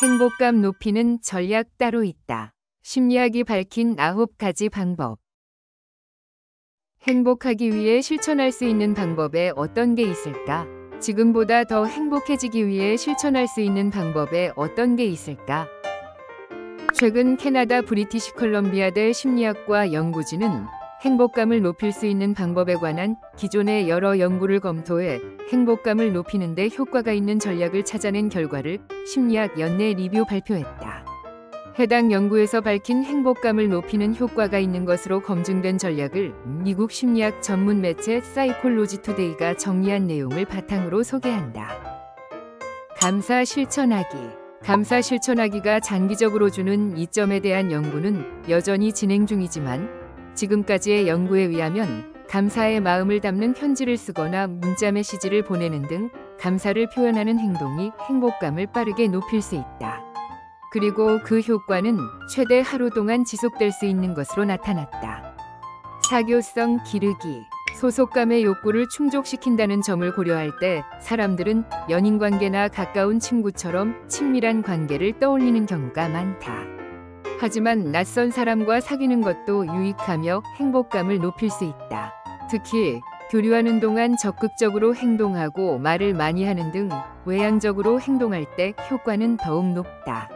행복감 높이는 전략 따로 있다. 심리학이 밝힌 9가지 방법. 행복하기 위해 실천할 수 있는 방법에 어떤 게 있을까? 지금보다 더 행복해지기 위해 실천할 수 있는 방법에 어떤 게 있을까? 최근 캐나다 브리티시 컬럼비아대 심리학과 연구진은 행복감을 높일 수 있는 방법에 관한 기존의 여러 연구를 검토해 행복감을 높이는 데 효과가 있는 전략을 찾아낸 결과를 심리학 연내 리뷰 발표했다. 해당 연구에서 밝힌 행복감을 높이는 효과가 있는 것으로 검증된 전략을 미국 심리학 전문 매체 사이콜로지 투데이가 정리한 내용을 바탕으로 소개한다. 감사 실천하기. 감사 실천하기가 장기적으로 주는 이점에 대한 연구는 여전히 진행 중이지만 지금까지의 연구에 의하면 감사의 마음을 담는 편지를 쓰거나 문자 메시지를 보내는 등 감사를 표현하는 행동이 행복감을 빠르게 높일 수 있다. 그리고 그 효과는 최대 하루 동안 지속될 수 있는 것으로 나타났다. 사교성 기르기. 소속감의 욕구를 충족시킨다는 점을 고려할 때 사람들은 연인관계나 가까운 친구처럼 친밀한 관계를 떠올리는 경우가 많다. 하지만 낯선 사람과 사귀는 것도 유익하며 행복감을 높일 수 있다. 특히 교류하는 동안 적극적으로 행동하고 말을 많이 하는 등 외향적으로 행동할 때 효과는 더욱 높다.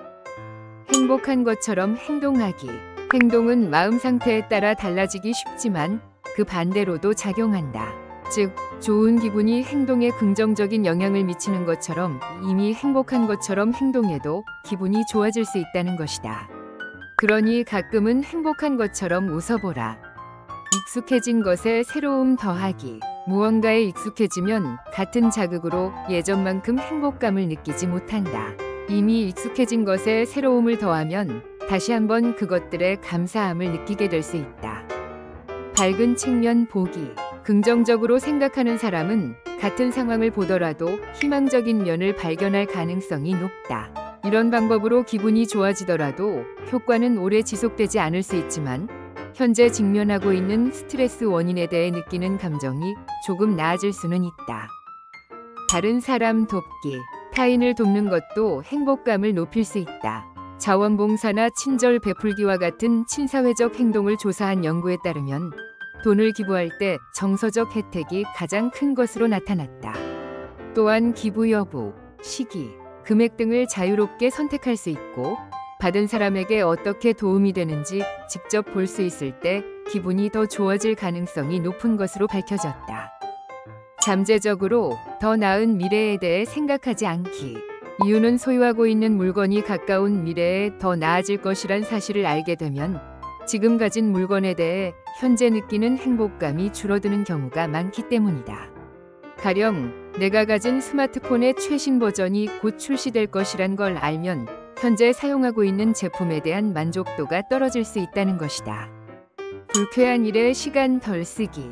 행복한 것처럼 행동하기. 행동은 마음 상태에 따라 달라지기 쉽지만 그 반대로도 작용한다. 즉, 좋은 기분이 행동에 긍정적인 영향을 미치는 것처럼 이미 행복한 것처럼 행동해도 기분이 좋아질 수 있다는 것이다. 그러니 가끔은 행복한 것처럼 웃어보라. 익숙해진 것에 새로움 더하기. 무언가에 익숙해지면 같은 자극으로 예전만큼 행복감을 느끼지 못한다. 이미 익숙해진 것에 새로움을 더하면 다시 한번 그것들의 감사함을 느끼게 될 수 있다. 밝은 측면 보기. 긍정적으로 생각하는 사람은 같은 상황을 보더라도 희망적인 면을 발견할 가능성이 높다. 이런 방법으로 기분이 좋아지더라도 효과는 오래 지속되지 않을 수 있지만 현재 직면하고 있는 스트레스 원인에 대해 느끼는 감정이 조금 나아질 수는 있다. 다른 사람 돕기. 타인을 돕는 것도 행복감을 높일 수 있다. 자원봉사나 친절 베풀기와 같은 친사회적 행동을 조사한 연구에 따르면 돈을 기부할 때 정서적 혜택이 가장 큰 것으로 나타났다. 또한 기부 여부, 시기, 금액 등을 자유롭게 선택할 수 있고 받은 사람에게 어떻게 도움이 되는지 직접 볼 수 있을 때 기분이 더 좋아질 가능성이 높은 것으로 밝혀졌다. 잠재적으로 더 나은 미래에 대해 생각하지 않기. 이유는 소유하고 있는 물건이 가까운 미래에 더 나아질 것이란 사실을 알게 되면 지금 가진 물건에 대해 현재 느끼는 행복감이 줄어드는 경우가 많기 때문이다. 가령 내가 가진 스마트폰의 최신 버전이 곧 출시될 것이란 걸 알면 현재 사용하고 있는 제품에 대한 만족도가 떨어질 수 있다는 것이다. 불쾌한 일에 시간 덜 쓰기.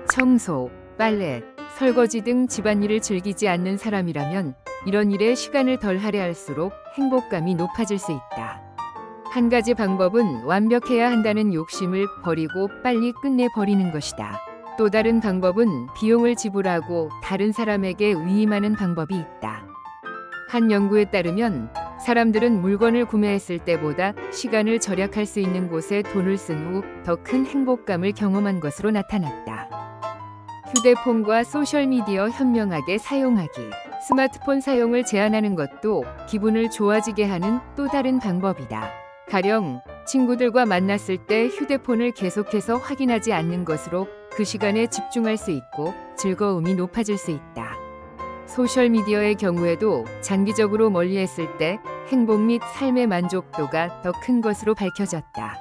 청소, 빨래, 설거지 등 집안일을 즐기지 않는 사람이라면 이런 일에 시간을 덜 할애할수록 행복감이 높아질 수 있다. 한 가지 방법은 완벽해야 한다는 욕심을 버리고 빨리 끝내버리는 것이다. 또 다른 방법은 비용을 지불하고 다른 사람에게 위임하는 방법이 있다. 한 연구에 따르면 사람들은 물건을 구매했을 때보다 시간을 절약할 수 있는 곳에 돈을 쓴 후 더 큰 행복감을 경험한 것으로 나타났다. 휴대폰과 소셜미디어 현명하게 사용하기. 스마트폰 사용을 제한하는 것도 기분을 좋아지게 하는 또 다른 방법이다. 가령 친구들과 만났을 때 휴대폰을 계속해서 확인하지 않는 것으로 그 시간에 집중할 수 있고 즐거움이 높아질 수 있다. 소셜미디어의 경우에도 장기적으로 멀리했을 때 행복 및 삶의 만족도가 더 큰 것으로 밝혀졌다.